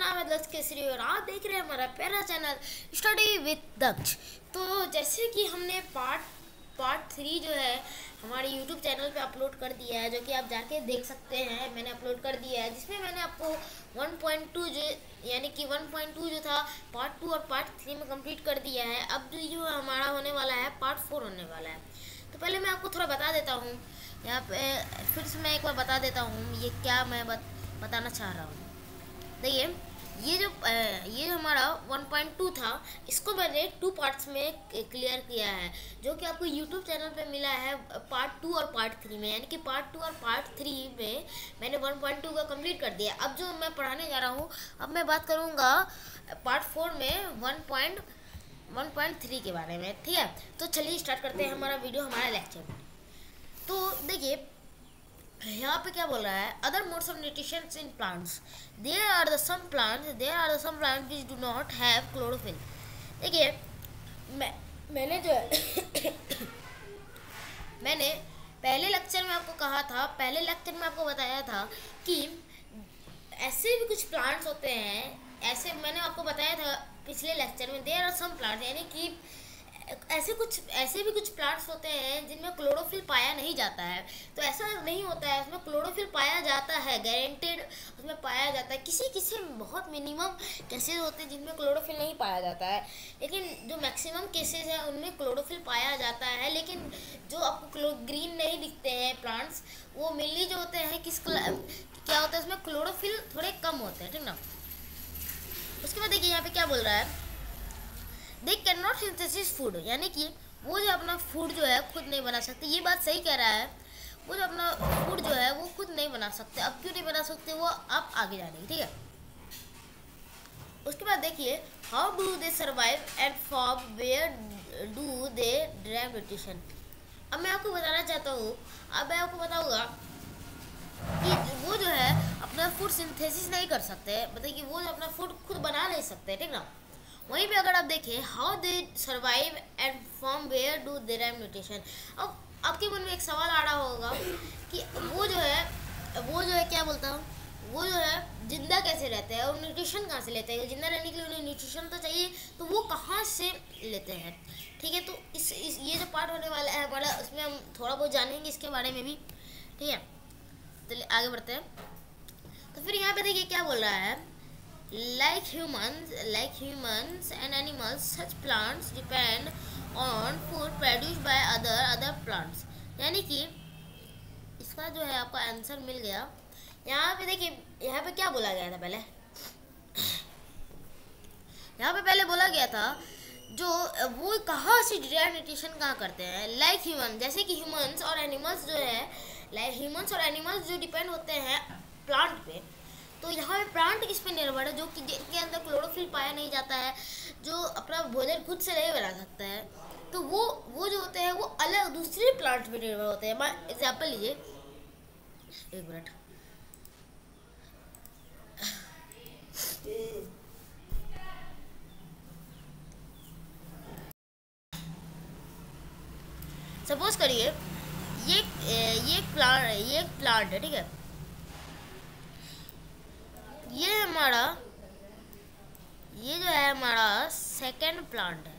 नाम है दक्ष केसरी और आप देख रहे हैं हमारा प्यारा चैनल स्टडी विद दक्ष। तो जैसे कि हमने पार्ट 3 जो है हमारे यूट्यूब चैनल पे अपलोड कर दिया है, जो कि आप जाके देख सकते हैं। मैंने अपलोड कर दिया है, जिसमें मैंने आपको 1.2 जो यानी कि 1.2 जो था पार्ट 2 और पार्ट 3 में कंप्लीट कर दिया है। अब जो हमारा होने वाला है पार्ट 4 होने वाला है। तो पहले मैं आपको थोड़ा बता देता हूँ यहाँ पे, फिर से मैं एक बार बता देता हूँ ये क्या मैं बताना चाह रहा हूँ। देखिए ये जो हमारा 1.2 था, इसको मैंने 2 पार्ट्स में क्लियर किया है, जो कि आपको YouTube चैनल पे मिला है पार्ट 2 और पार्ट 3 में। यानी कि पार्ट 2 और पार्ट 3 में मैंने 1.2 का कंप्लीट कर दिया। अब जो मैं पढ़ाने जा रहा हूँ, अब मैं बात करूँगा पार्ट 4 में 1.3 के बारे में। ठीक है, तो चलिए स्टार्ट करते हैं हमारा वीडियो, हमारा लेक्चर। तो देखिए यहाँ पे क्या बोल रहा है, other modes of nutrition in plants, there are the some plants which do not have chlorophyll. देखिए मैंने जो है मैंने पहले लेक्चर में आपको कहा था, पहले लेक्चर में आपको बताया था कि ऐसे भी कुछ प्लांट्स होते हैं, ऐसे मैंने आपको बताया था पिछले लेक्चर में, देयर आर सम प्लांट्स, यानी कि ऐसे भी कुछ प्लांट्स होते हैं जिनमें क्लोरोफिल पाया नहीं जाता है। तो ऐसा नहीं होता है, उसमें क्लोरोफिल पाया जाता है, गारंटेड उसमें पाया जाता है। किसी बहुत मिनिमम केसेस होते हैं जिनमें क्लोरोफिल नहीं पाया जाता है, लेकिन जो मैक्सिमम केसेस हैं उनमें क्लोरोफिल पाया जाता है। लेकिन जो आपको ग्रीन नहीं दिखते हैं प्लांट्स, वो मेनली जो होते हैं क्या होता है, उसमें क्लोरोफिल थोड़े कम होते हैं, ठीक ना। उसके बाद देखिए यहाँ पे क्या बोल रहा है, they can not synthesis food, यानी कि वो जो अपना फूड जो है खुद नहीं बना सकते। ये बात सही कह रहा है, वो जो अपना फूड जो है वो खुद नहीं बना सकते। अब क्यों नहीं बना सकते वो आप आगे जानेंगे, ठीक है। उसके बाद देखिए, how do they survive and from where do they drive nutrition. अब मैं आपको बताना चाहता हूँ, अब मैं आपको बताऊँगा कि वो जो है अपना फूड सिंथेसिस नहीं कर सकते, मतलब कि वो जो अपना फूड खुद बना नहीं सकते, ठीक ना। वहीं पे अगर आप देखें, how they survive and from where do they drive nutrition. अब आपके मन में एक सवाल आ रहा होगा कि वो जो है क्या बोलता हूँ, वो जो है जिंदा कैसे रहते हैं और न्यूट्रिशन कहाँ से लेते हैं। जिंदा रहने के लिए उन्हें न्यूट्रिशन तो चाहिए, तो वो कहाँ से लेते हैं, ठीक है। तो इस ये जो पार्ट होने वाला है हमारा, उसमें हम थोड़ा बहुत जानेंगे इसके बारे में भी, ठीक है। चलिए आगे बढ़ते हैं। तो फिर यहाँ पे देखिए क्या बोल रहा है, like humans and animals, such plants depend on food produced by other plants। यानी कि इसका जो है आपका आंसर मिल गया। यहाँ पे देखिए, यहाँ पे क्या बोला गया था पहले, यहाँ पे पहले बोला गया था जो वो कहाँ से ड्राइव न्यूट्रिशन कहाँ करते हैं, लाइक ह्यूमन, जैसे कि ह्यूमंस और एनिमल्स जो है, लाइक ह्यूमंस और एनिमल्स जो डिपेंड होते हैं प्लांट पे। तो यहाँ पे प्लांट किस पे निर्भर है, जो कि जिनके अंदर क्लोरोफिल पाया नहीं जाता है, जो अपना भोजन खुद से नहीं बना सकता है, तो वो जो होते हैं वो अलग दूसरे प्लांट पे निर्भर होते हैं। एग्जाम्पल लीजिए, एक मिनट, सपोज करिए ये एक प्लांट है, ठीक है। ये जो है हमारा सेकंड प्लांट है।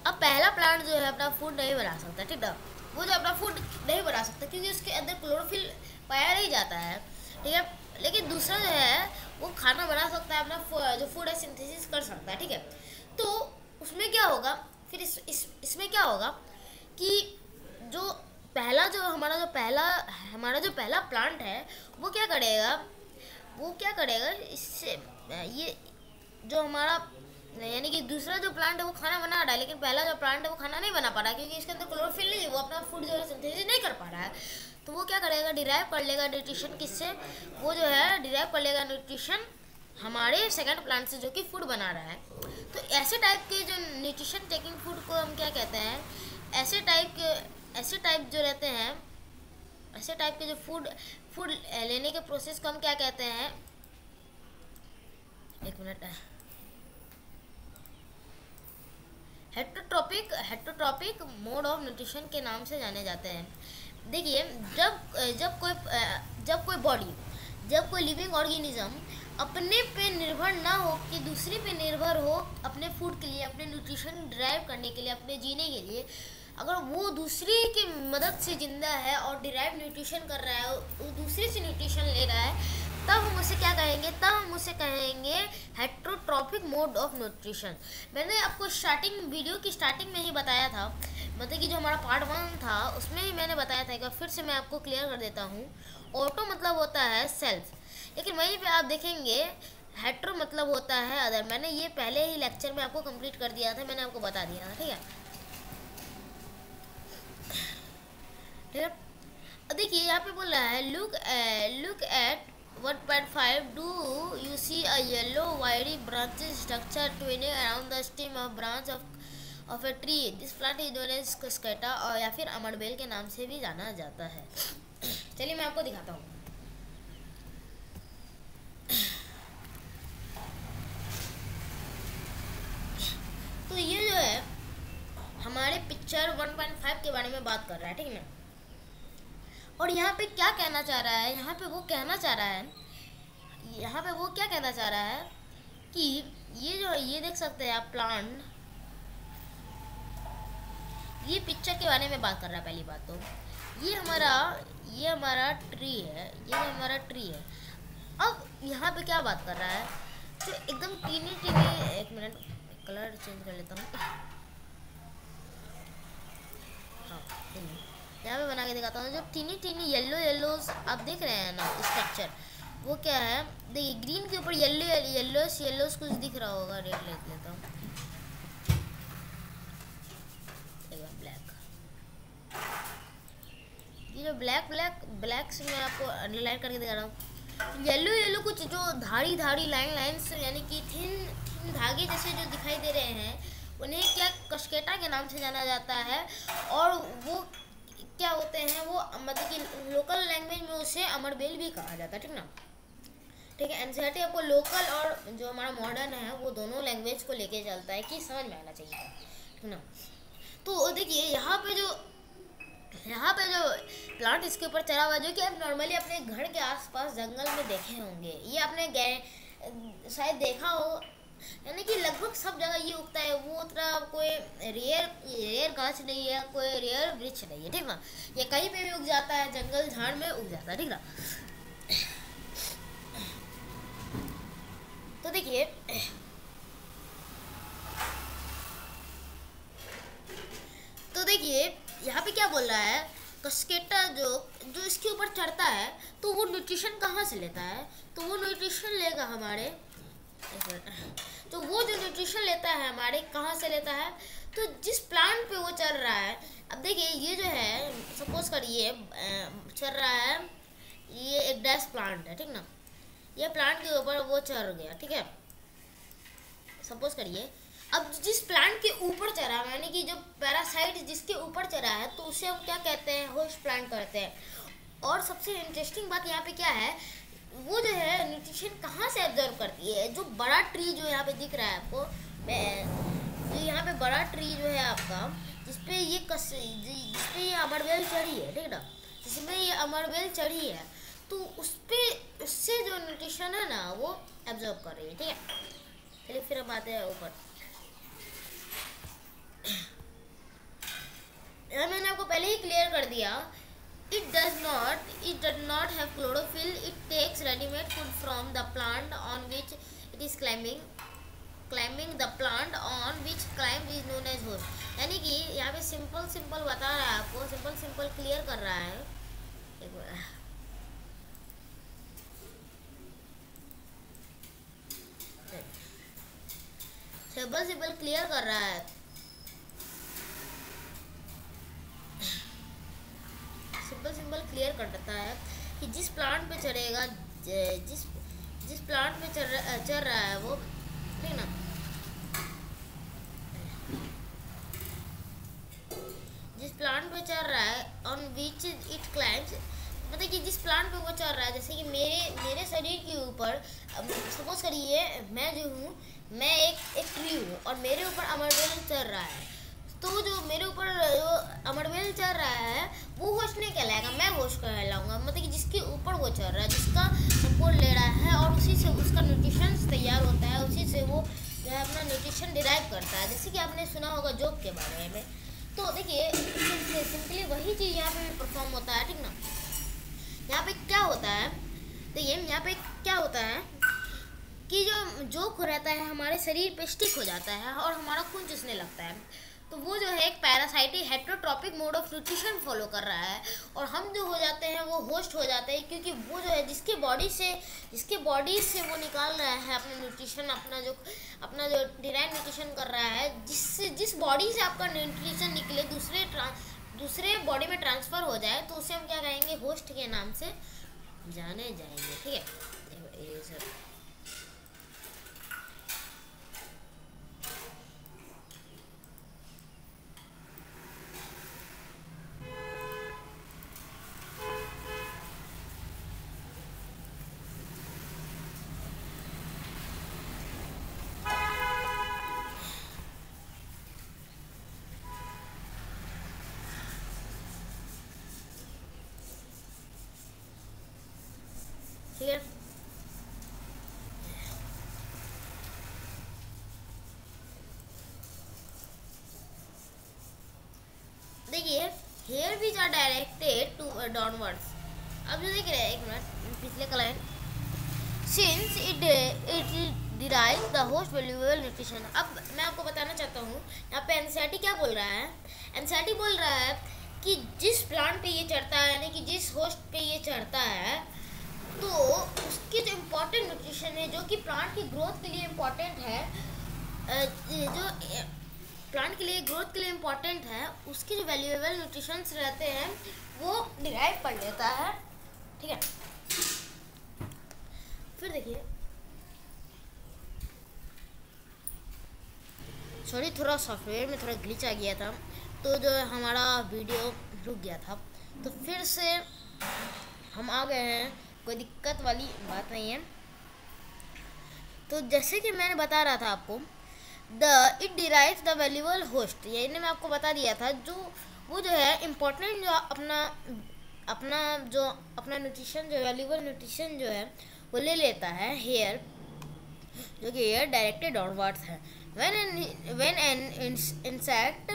अब पहला प्लांट जो है अपना फूड नहीं बना सकता, ठीक है। वो जो अपना फूड नहीं बना सकता क्योंकि उसके अंदर क्लोरोफिल पाया नहीं जाता है, ठीक है। लेकिन दूसरा जो है वो खाना बना सकता है, अपना जो फूड है सिंथेसिस कर सकता है, ठीक है। तो उसमें क्या होगा फिर, इसमें क्या होगा कि हमारा जो पहला प्लांट है वो क्या करेगा, इससे ये जो हमारा यानी कि दूसरा जो प्लांट है वो खाना बना रहा है, लेकिन पहला जो प्लांट है वो खाना नहीं बना पा रहा है क्योंकि इसके अंदर क्लोरोफिल नहीं है, वो अपना फूड जो है सिंथेसिस नहीं कर पा रहा है। तो वो क्या करेगा, डिराइव कर लेगा न्यूट्रिशन किससे, वो जो है डिराइव कर लेगा न्यूट्रिशन हमारे सेकंड प्लांट से, जो कि फूड बना रहा है। तो ऐसे टाइप के जो न्यूट्रिशन टेकिंग फूड को हम क्या कहते हैं, ऐसे टाइप जो रहते हैं, ऐसे टाइप के जो फूड लेने के प्रोसेस को हम क्या कहते हैं, एक minute, heterotrophic mode of nutrition के नाम से जाने जाते हैं। देखिए जब कोई लिविंग ऑर्गेनिज्म अपने पे निर्भर ना हो कि दूसरे पे निर्भर हो अपने फूड के लिए, अपने न्यूट्रिशन ड्राइव करने के लिए, अपने जीने के लिए, अगर वो दूसरे की मदद से जिंदा है और डिराइव न्यूट्रिशन कर रहा है, वो दूसरे से न्यूट्रिशन ले रहा है, तब हम उसे क्या कहेंगे? तब हम उसे कहेंगे हेट्रोट्रॉफिक मोड ऑफ न्यूट्रिशन। मैंने आपको स्टार्टिंग वीडियो की स्टार्टिंग में ही बताया था, मतलब कि जो हमारा पार्ट 1 था उसमें ही मैंने बताया था। एक बार फिर से मैं आपको क्लियर कर देता हूँ। ऑटो मतलब होता है सेल्फ, लेकिन वहीं पे आप देखेंगे हेट्रो मतलब होता है अदर। मैंने ये पहले ही लेक्चर में आपको कंप्लीट कर दिया था, मैंने आपको बता दिया था, ठीक है। देखिए यहाँ पे बोल रहा है look at 1.5 do you see a yellow wiry branches structure twining around the stem of branch of a tree. This plant is known as cuscuta और या फिर अमरबेल के नाम से भी जाना जाता है। चलिए मैं आपको दिखाता हूँ। तो ये जो है हमारे पिक्चर 1.5 के बारे में बात कर रहा है, ठीक है। और यहाँ पे क्या कहना चाह रहा है? यहाँ पे वो कहना चाह रहा है कि ये जो ये देख सकते हैं आप प्लांट, ये पिक्चर के बारे में बात कर रहा है। पहली बात तो ये हमारा ट्री है, अब यहाँ पे क्या बात कर रहा है? तो एकदम टीनी, एक मिनट कलर चेंज कर लेता हूँ। हाँ, यहाँ पे बना के दिखाता हूँ। जो टीनी येलो आप देख रहे हैं ना स्ट्रक्चर, वो क्या है? देखिए ग्रीन के ऊपर येलो कुछ दिख रहा होगा। रेड ले लेता हूँ, ब्लैक। ये जो ब्लैक से मैं आपको अंडरलाइन करके दिखा रहा हूँ। येलो कुछ जो धारी लाइन्स यानी कि थिन धागे जैसे जो दिखाई दे रहे हैं, उन्हें क्या कस्केटा के नाम से जाना जाता है। और वो क्या होते हैं? वो मतलब कि लोकल लैंग्वेज में उसे अमरबेल भी कहा जाता है, ठीक ना। ठीक है, एनसीईआरटी आपको लोकल और जो हमारा मॉडर्न है वो दोनों लैंग्वेज को लेके चलता है कि समझ में आना चाहिए, ठीक ना। तो देखिए यहाँ पे जो प्लांट इसके ऊपर चढ़ा हुआ है, जो कि आप नॉर्मली अपने घर के आसपास जंगल में देखे होंगे, ये आपने शायद देखा हो, यानी कि लगभग सब जगह ये उगता है। वो उतना कोई रेयर गाछ नहीं है, कोई रेयर वृक्ष नहीं है, ठीक ना। ये कहीं पे भी उग जाता है, जंगल झाड़ में उग जाता है, ठीक ना। तो देखिए यहाँ पे क्या बोल रहा है? कस्केटा जो इसके ऊपर चढ़ता है तो वो न्यूट्रिशन कहाँ से लेता है? तो वो न्यूट्रिशन लेगा हमारे, तो वो जो न्यूट्रिशन लेता है हमारे कहाँ से लेता है? तो जिस प्लांट पे वो चल रहा है, अब देखिए ये जो है सपोज करिए चल रहा है, ये एक डैश प्लांट है, ठीक ना। ये प्लांट के ऊपर वो चढ़ गया, ठीक है, सपोज करिए। अब जिस प्लांट के ऊपर चढ़ा, यानी कि जो पैरासाइट जिसके ऊपर चढ़ा है, तो उसे हम क्या कहते हैं? होस्ट प्लांट कहते हैं। और सबसे इंटरेस्टिंग बात यहाँ पे क्या है? वो जो है न्यूट्रिशन कहाँ से एब्जॉर्व करती है? जो बड़ा ट्री जो यहाँ पे दिख रहा है आपको, जो यहाँ पे बड़ा ट्री जो है आपका, जिसपे ये अमरबेल चढ़ी है, ठीक ना, जिसमें ये अमरबेल चढ़ी है, तो उससे जो न्यूट्रिशन है ना वो एब्जॉर्ब कर रही है, ठीक है। चलिए फिर हम आते हैं ऊपर। मैंने आपको पहले ही क्लियर कर दिया, it does not have chlorophyll. It takes ready-made food from the plant on which it is climbing. The plant on which climb is known as host. यानी कि यहाँ पे सिंपल बता रहा है आपको, सिंपल क्लियर कर रहा है। एक बार सिंपल क्लियर कर रहा है। सिंपल क्लियर कर देता है कि जिस प्लांट पे चढ़ेगा, जिस प्लांट पे चढ़ रहा है वो, ठीक ना, जिस प्लांट पे चढ़ रहा है ऑन विच इट क्लाइम्स, मतलब कि जिस प्लांट पे वो चढ़ रहा है, जैसे कि मेरे शरीर के ऊपर सपोज करिए मैं जो हूँ, मैं एक ट्री हूँ और मेरे ऊपर अमरबेल चढ़ रहा है, तो जो मेरे ऊपर जो अमरवेल चल रहा है वो होस्ट नहीं कहलाएगा, मैं होस्ट कहलाऊंगा। मतलब कि जिसके ऊपर वो चल रहा है, जिसका सपोर्ट ले रहा है और उसी से उसका न्यूट्रिशन तैयार होता है, उसी से वो जो है अपना न्यूट्रिशन डिराइव करता है। जैसे कि आपने सुना होगा जॉब के बारे में। तो देखिए सिंपली वही चीज़ यहाँ पे परफॉर्म होता है, ठीक ना। यहाँ पे क्या होता है, देखिए यहाँ पे क्या होता है कि जो जोक रहता है हमारे शरीर पे स्टिक हो जाता है और हमारा खून चूसने लगता है। तो वो जो है एक parasitic heterotrophic mode of nutrition follow कर रहा है और हम जो हो जाते हैं वो होस्ट हो जाते हैं, क्योंकि वो जो है जिसके बॉडी से वो निकाल रहा है अपना न्यूट्रिशन, अपना जो डिराइव न्यूट्रिशन कर रहा है, जिस बॉडी से आपका न्यूट्रिशन निकले दूसरे बॉडी में ट्रांसफ़र हो जाए, तो उसे हम क्या कहेंगे, होस्ट के नाम से जाने जाएंगे, ठीक है। ये सब ठीक है। देखिए hair bees are directed to downwards. अब जो देख रहे हैं, एक मिनट पिछले का line, since it derive the host valuable nutrition. अब मैं आपको बताना चाहता हूँ यहाँ पे एनसीईआरटी क्या बोल रहा है। एनसीईआरटी बोल रहा है कि जिस प्लांट पे ये चढ़ता है, यानी कि जिस होस्ट पे ये चढ़ता है, तो उसकी जो इम्पोर्टेंट न्यूट्रिशन है, जो कि प्लांट की ग्रोथ के लिए इम्पोर्टेंट है, जो प्लांट के लिए ग्रोथ के लिए इम्पोर्टेंट है, उसके जो वैल्यूएबल न्यूट्रिशंस रहते हैं वो डिराइव कर लेता है, ठीक है। फिर देखिए, सॉरी थोड़ा सॉफ्टवेयर में थोड़ा ग्लिच आ गया था, तो जो हमारा वीडियो रुक गया था, तो फिर से हम आ गए हैं, कोई दिक्कत वाली बात नहीं है। तो जैसे कि मैंने बता रहा था आपको, it derives the valuable host, ये मैं आपको बता दिया था, वो जो है इम्पोर्टेंट, जो अपना न्यूट्रिशन, जो वैल्यूएबल न्यूट्रिशन जो है वो ले लेता है हेयर, जो कि हेयर डायरेक्टेड डाउनवर्ड्स है। when an insect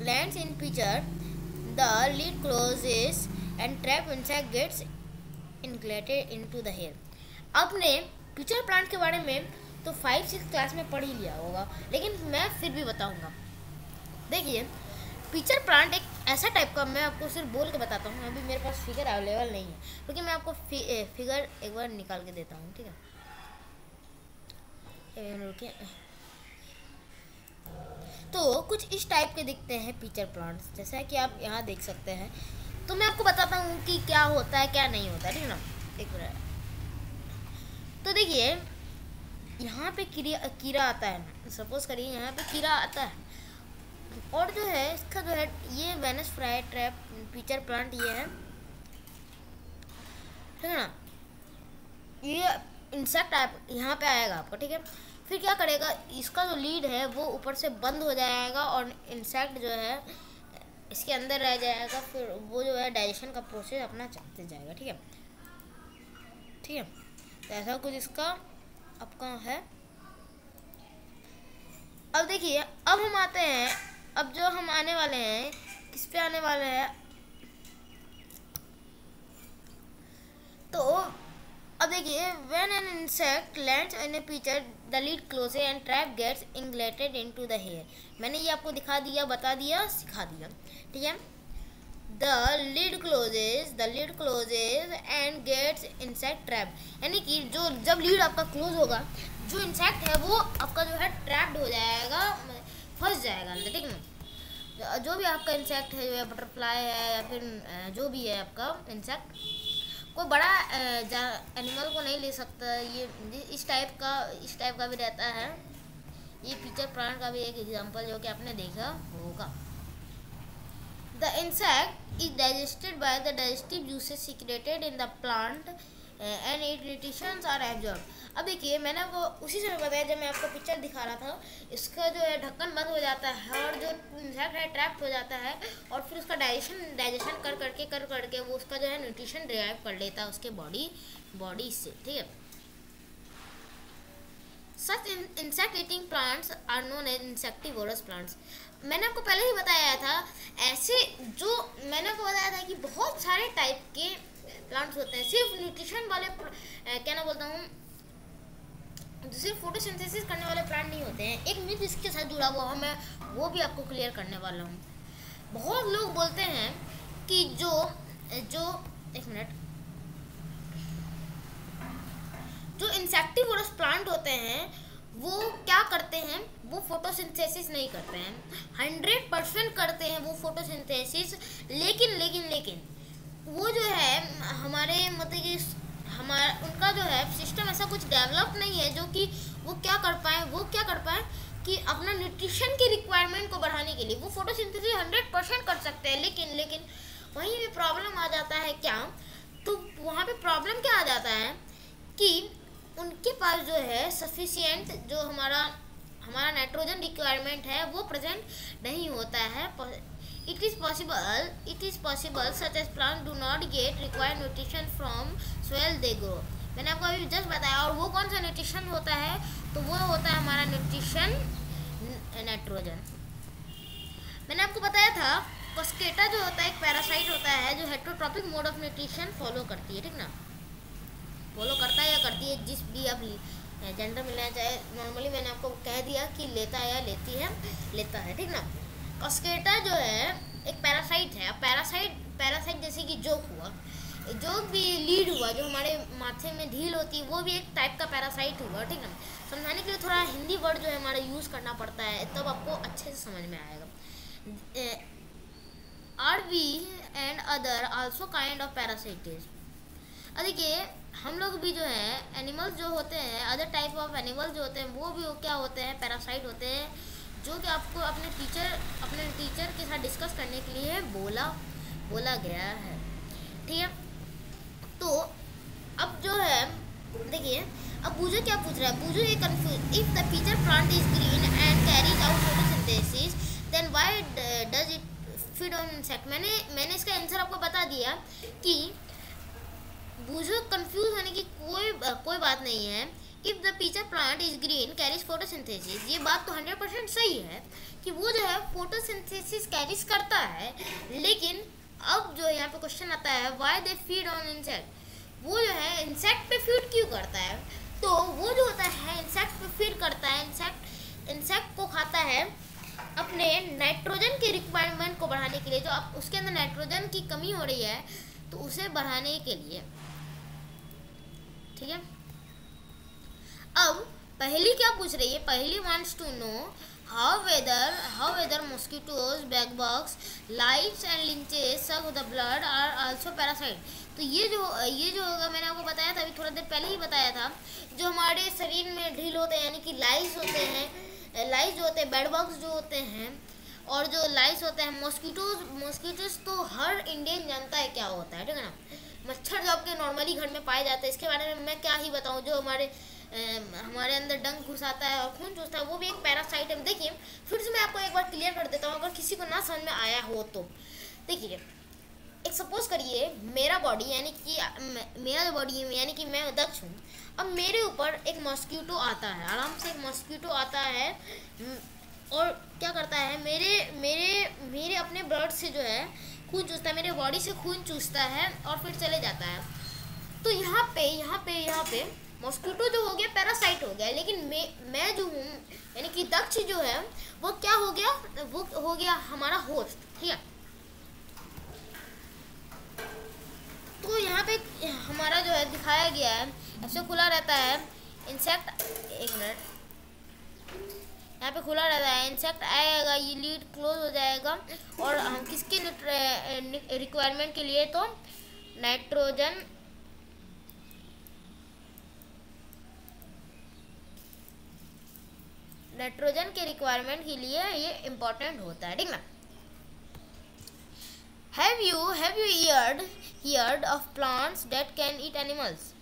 lands in pitcher, the lid closes and trapped insect gets inoculated into the hair। आपने पिचर प्लांट के बारे में तो 5-6 क्लास में पढ़ ही लिया होगा, लेकिन मैं फिर भी बताऊंगा। देखिए पिचर प्लांट एक ऐसा टाइप का, मैं आपको सिर्फ बोल के बताता हूँ, अभी मेरे पास फिगर अवेलेबल नहीं है, क्योंकि मैं आपको फिगर एक बार निकाल के देता हूँ, ठीक है। तो कुछ इस टाइप के दिखते हैं पिचर प्लांट्स, जैसा कि आप यहाँ देख सकते हैं। तो मैं आपको बताता हूँ कि क्या होता है क्या नहीं होता, ठीक है ना। एक मिनट, तो देखिए यहाँ पे कीड़ा आता है, सपोज करिए यहाँ पे कीड़ा आता है, और जो है इसका जो है ये Venus fly trap pitcher plant ये है, ठीक है ना। ये इंसेक्ट यहाँ पे आएगा आपको, ठीक है। फिर क्या करेगा, इसका जो लीड है वो ऊपर से बंद हो जाएगा और इंसेक्ट जो है इसके अंदर रह जाएगा। फिर वो जो है डाइजेशन का प्रोसेस अपना चलते जाएगा, ठीक है, ठीक है। तो ऐसा कुछ इसका आपका है। अब देखिए, अब हम आते हैं, अब जो हम आने वाले हैं, किस पे आने वाले हैं, तो अब देखिए, when an insect lands in a pitcher, the lid closes and trap gets inoculated into the hair। मैंने ये आपको दिखा दिया, बता दिया, सिखा दिया, ठीक है। The lid closes and gets insect trap, यानी कि जब लीड आपका क्लोज होगा, जो इंसेक्ट है वो आपका जो है ट्रैप्ड हो जाएगा, फंस जाएगा अंदर, ठीक है। जो भी आपका इंसेक्ट है, जो है बटरफ्लाई है या फिर जो भी है आपका इंसेक्ट, कोई बड़ा एनिमल को नहीं ले सकता। ये इस टाइप का भी रहता है। ये पिचर प्लांट का भी एक एग्जांपल जो कि आपने देखा होगा। The insect is digested by the digestive juices secreted in the plant and it nutritions are absorb. अब देखिए मैंने आपको उसी समय बताया जब मैं आपको पिक्चर दिखा रहा था, इसका जो है ढक्कन बंद हो जाता है और जो इंसेक्ट है ट्रैप्ड हो जाता है और फिर उसका डाइजेशन कर करके वो उसका जो है न्यूट्रिशन डिराइव कर लेता है उसके बॉडी से, ठीक है। Such insect eating plants are known as insectivorous plants. मैंने आपको पहले ही बताया था, ऐसे जो मैंने आपको बताया था कि बहुत सारे टाइप के प्लांट्स होते हैं, सिर्फ न्यूट्रिशन वाले क्या ना बोलता हूँ, सिर्फ फोटोसिंथेसिस करने वाले प्लांट नहीं होते हैं। एक मिथ इसके साथ जुड़ा हुआ है, मैं वो भी आपको क्लियर करने वाला हूँ। बहुत लोग बोलते हैं कि जो एक मिनट, जो इंसेक्टिवोरस प्लांट होते हैं वो क्या करते हैं, वो फोटोसिंथेसिस नहीं करते हैं। 100% करते हैं वो फोटोसिंथेसिस, लेकिन वो जो है हमारे मतलब कि उनका जो है सिस्टम ऐसा कुछ डेवलप नहीं है जो कि वो क्या कर पाए कि अपना न्यूट्रिशन के रिक्वायरमेंट को बढ़ाने के लिए वो फोटोसिंथेसिस 100% कर सकते हैं। लेकिन वहीं पे प्रॉब्लम आ जाता है क्या, तो वहाँ पे प्रॉब्लम क्या आ जाता है कि उनके पास जो है सफिशिएंट जो हमारा नाइट्रोजन रिक्वायरमेंट है वो प्रेजेंट नहीं होता है। It is possible such as plant do not get required nutrition from soil they grow. मैंने आपको अभी जस्ट बताया। और वो कौन सा न्यूट्रिशन होता है, तो वो होता है हमारा न्यूट्रिशन नाइट्रोजन। मैंने आपको बताया था कॉस्केटा जो होता है एक पैरासाइट होता है जो heterotrophic mode of nutrition follow करती है, ठीक ना, फॉलो करता है या करती है, जिस भी आप जेंडर मिलना चाहे। नॉर्मली मैंने आपको कह दिया कि लेता है या लेता है, ठीक ना। कॉस्केटा जो है एक पैरासाइट है। पैरासाइट जैसे कि जोक भी लीड हुआ, जो हमारे माथे में ढील होती है, वो भी एक टाइप का पैरासाइट हुआ, ठीक ना। समझाने के लिए थोड़ा हिंदी वर्ड जो है हमारा यूज़ करना पड़ता है, तब आपको अच्छे से समझ में आएगा। RV and other also kind of parasites. देखिए हम लोग भी जो है एनिमल्स जो होते हैं, अदर टाइप ऑफ एनिमल्स जो होते हैं, वो भी क्या होते हैं, पैरासाइट होते हैं, जो कि आपको अपने टीचर के साथ डिस्कस करने के लिए बोला गया है, ठीक है। तो अब जो है देखिए, अब बूझो क्या पूछ रहा है, बूझो ये confuse, if the feature plant is green and carries out photosynthesis then why does it feed on insect. मैंने इसका आंसर आपको बता दिया कि बूझो कंफ्यूज होने की कोई बात नहीं है। If the feature plant is green carries photosynthesis, ये बात तो 100% सही है कि वो जो है फोटोसिंथेसिस कैरीज करता है। लेकिन अब जो यहाँ पे क्वेश्चन आता है, why they feed on insect, वो जो है इंसेक्ट पे फीड क्यों करता है। तो वो जो होता है इंसेक्ट पे फीड करता है, इंसेक्ट को खाता है अपने नाइट्रोजन के रिक्वायरमेंट को बढ़ाने के लिए। जो अब उसके अंदर नाइट्रोजन की कमी हो रही है तो उसे बढ़ाने के लिए, ठीक है। अब पहली क्या पूछ रही है, पहली wants to know how whether mosquitoes, bedbugs, lights and leeches suck the blood are also parasite. तो ये जो होगा, मैंने आपको बताया था अभी थोड़ा देर पहले ही बताया था, जो हमारे शरीर में ढील होते हैं, यानी कि लाइस जो होते हैं, बेडबग्स जो होते हैं, और जो लाइस होते हैं, मॉस्किटोज तो हर इंडियन जानता है क्या होता है, ठीक है ना। मच्छर जो आपके नॉर्मली घर में पाए जाते हैं, इसके बारे में मैं क्या ही बताऊं। जो हमारे अंदर डंक घुसाता है और खून चूसता है, वो भी एक पैरासाइट है। देखिए फिर से मैं आपको एक बार क्लियर कर देता हूँ, अगर किसी को ना समझ में आया हो तो। देखिए एक सपोज करिए मेरा बॉडी यानी कि मैं दक्ष हूँ। अब मेरे ऊपर एक मॉस्किटो आता है, आराम से एक मॉस्किटो आता है और क्या करता है, मेरे अपने ब्लड से जो है खून चूसता है, मेरे बॉडी से खून चूसता है और फिर चले जाता है। तो यहाँ पे मॉस्किटो जो हो गया पैरासाइट हो गया। लेकिन मैं जो हूँ यानी कि दक्ष जो है वो क्या हो गया, वो हो गया हमारा होस्ट, ठीक है। तो यहाँ पे हमारा जो है दिखाया गया है, ऐसे खुला रहता है इंसेक्ट, एक मिनट, यहाँ पे खुला रहता है, इंसेक्ट आएगा, ये लीड क्लोज हो जाएगा और हम किसके रिक्वायरमेंट के लिए, तो नाइट्रोजन के रिक्वायरमेंट के लिए ये इम्पोर्टेंट होता है, ठीक ना। Have you heard of plants that can eat animals?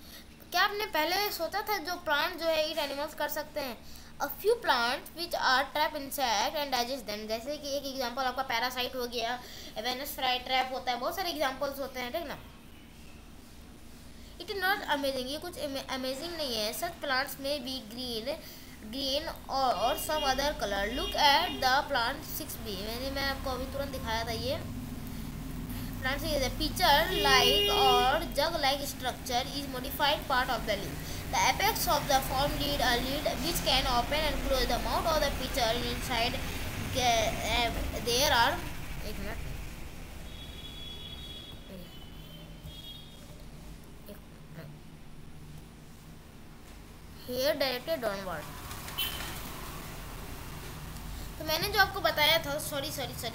क्या आपने पहले सोचा था जो प्लांट जो है ईट एनिमल्स कर सकते हैं? A few plant which are trap insect and digest them. जैसे कि एक एग्जांपल आपका पैरासाइट हो गया, वेनस फ्लाई ट्रैप होता है, बहुत सारे एग्जांपल्स होते हैं, ठीक ना। इट इज नॉट अमेजिंग, ये कुछ अमेजिंग नहीं है। सच प्लांट्स में बी ग्रीन और some other colour. Look at the plant 6B। मैं आपको अभी तुरंत दिखाया था। ये प्लांट से the pitcher like or jug like structure is modified part of the leaf. The apex of the form lead a lid which can open and close. The mouth of the pitcher inside there are एक minute here directed downward। तो मैंने जो आपको बताया था, sorry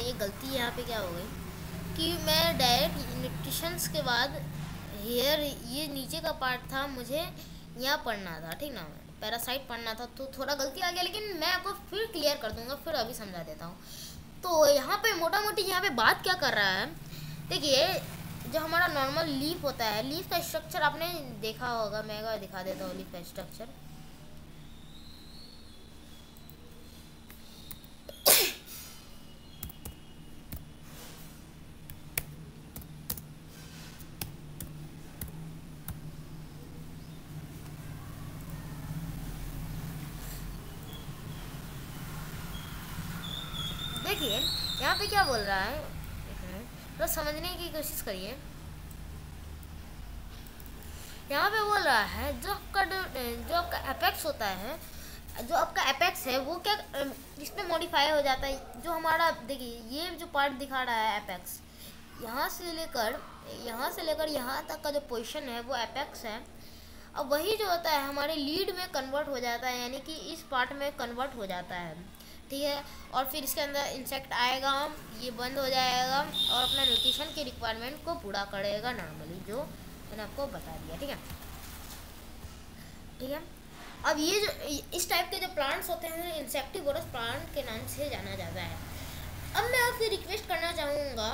ये गलती यहाँ पे क्या हो गई कि मैं डायरेक्ट न्यूट्रिशंस के बाद हेयर ये नीचे का पार्ट था, मुझे यहाँ पढ़ना था, ठीक ना, पैरासाइट पढ़ना था, तो थोड़ा गलती आ गया। लेकिन मैं आपको फिर क्लियर कर दूंगा, फिर अभी समझा देता हूँ। तो यहाँ पे मोटा मोटी यहाँ पे बात क्या कर रहा है, देखिए जो हमारा नॉर्मल लीफ होता है, लीफ का स्ट्रक्चर आपने देखा होगा, मैं दिखा देता हूँ लीफ का स्ट्रक्चर। देखिए यहाँ पे क्या बोल रहा है, तो समझने की कोशिश करिए। यहाँ पे बोल रहा है जो आपका एपेक्स होता है, जो आपका एपेक्स है वो क्या इसमें मॉडिफाई हो जाता है। जो हमारा देखिए ये जो पार्ट दिखा रहा है एपेक्स, यहाँ से लेकर यहाँ तक का जो पोजीशन है वो एपेक्स है। अब वही जो होता है हमारे लीड में कन्वर्ट हो जाता है, यानी कि इस पार्ट में कन्वर्ट हो जाता है, ठीक है। और फिर इसके अंदर इंसेक्ट आएगा, ये बंद हो जाएगा और अपना न्यूट्रिशन की रिक्वायरमेंट को पूरा करेगा नॉर्मली, जो मैंने आपको बता दिया, ठीक है। अब ये जो इस टाइप के जो प्लांट्स होते हैं इंसेक्टिवोरस प्लांट के नाम से जाना जाता है। अब मैं आपसे रिक्वेस्ट करना चाहूँगा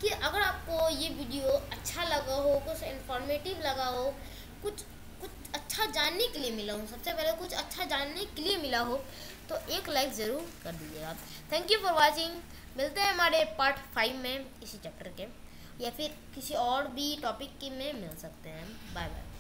कि अगर आपको ये वीडियो अच्छा लगा हो, कुछ इन्फॉर्मेटिव लगा हो, कुछ अच्छा जानने के लिए मिला हो, सबसे पहले कुछ अच्छा जानने के लिए मिला हो, तो एक लाइक ज़रूर कर दीजिएगा। Thank you for watching. मिलते हैं हमारे पार्ट 5 में इसी चैप्टर के, या फिर किसी और भी टॉपिक के में मिल सकते हैं। Bye bye.